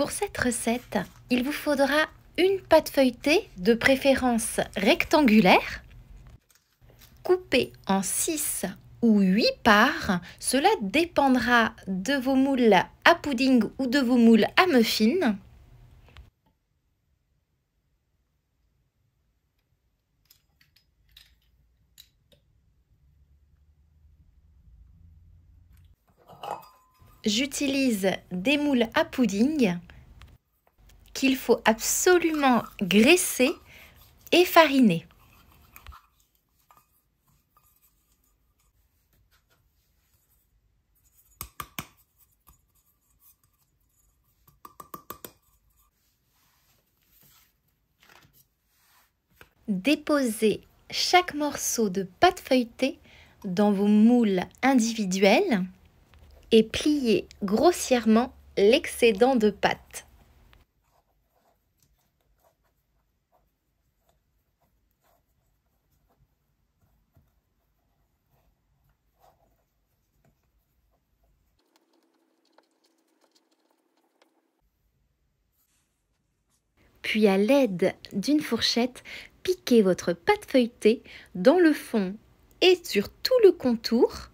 Pour cette recette, il vous faudra une pâte feuilletée, de préférence rectangulaire, coupée en 6 ou 8 parts. Cela dépendra de vos moules à pudding ou de vos moules à muffins. J'utilise des moules à pudding qu'il faut absolument graisser et fariner. Déposez chaque morceau de pâte feuilletée dans vos moules individuels et pliez grossièrement l'excédent de pâte. Puis à l'aide d'une fourchette, piquez votre pâte feuilletée dans le fond et sur tout le contour,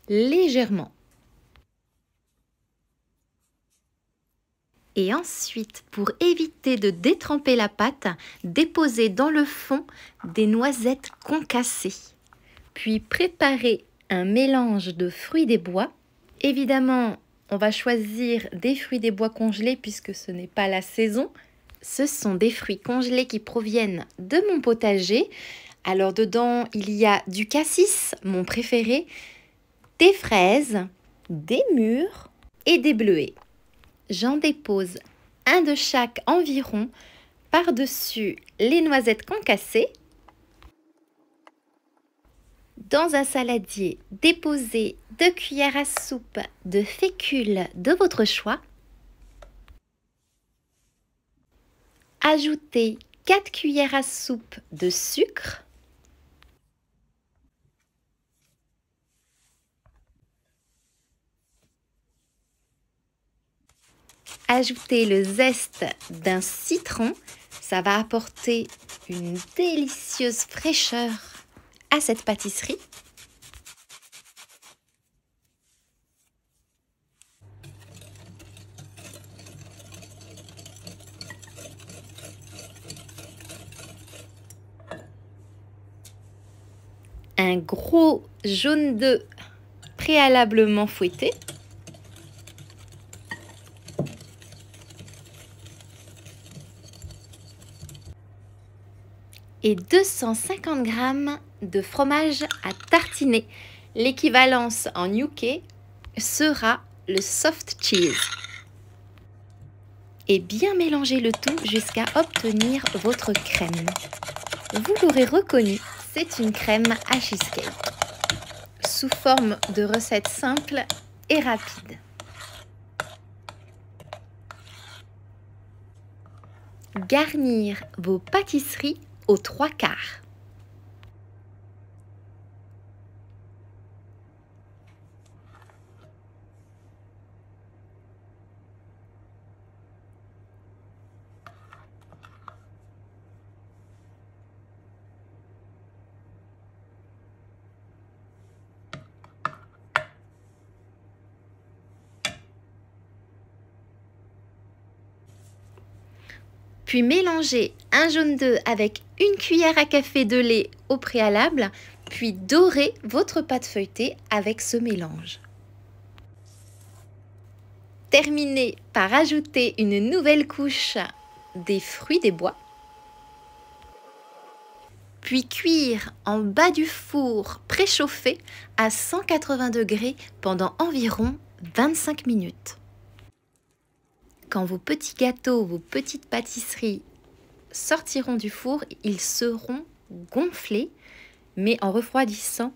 légèrement. Et ensuite, pour éviter de détremper la pâte, déposez dans le fond des noisettes concassées. Puis préparez un mélange de fruits des bois. Évidemment, on va choisir des fruits des bois congelés puisque ce n'est pas la saison. Ce sont des fruits congelés qui proviennent de mon potager. Alors dedans, il y a du cassis, mon préféré, des fraises, des mûres et des bleuets. J'en dépose un de chaque environ par-dessus les noisettes concassées. Dans un saladier, déposez 2 cuillères à soupe de fécule de votre choix. Ajoutez 4 cuillères à soupe de sucre. Ajoutez le zeste d'un citron. Ça va apporter une délicieuse fraîcheur à cette pâtisserie. Un gros jaune d'œuf préalablement fouetté. Et 250 g de fromage à tartiner. L'équivalence en UK sera le soft cheese. Et bien mélanger le tout jusqu'à obtenir votre crème. Vous l'aurez reconnu, c'est une crème à cheesecake, sous forme de recette simple et rapide. Garnir vos pâtisseries aux 3/4. Puis mélangez un jaune d'œuf avec une cuillère à café de lait au préalable, puis dorez votre pâte feuilletée avec ce mélange. Terminez par ajouter une nouvelle couche des fruits des bois. Puis cuire en bas du four préchauffé à 180 degrés pendant environ 25 minutes. Quand vos petits gâteaux, vos petites pâtisseries sortiront du four, ils seront gonflés, mais en refroidissant,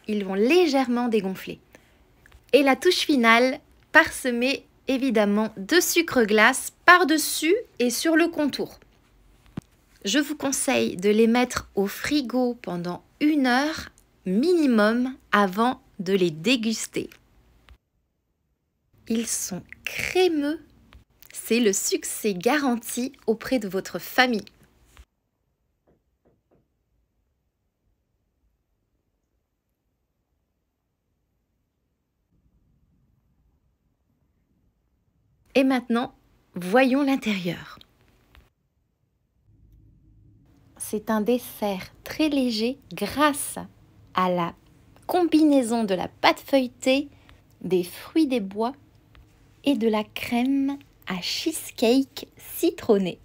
ils vont légèrement dégonfler. Et la touche finale, parsemer évidemment de sucre glace par-dessus et sur le contour. Je vous conseille de les mettre au frigo pendant 1 heure minimum avant de les déguster. Ils sont crémeux. c'est le succès garanti auprès de votre famille. Et maintenant, voyons l'intérieur. C'est un dessert très léger grâce à la combinaison de la pâte feuilletée, des fruits des bois et de la crème à cheesecake citronnée.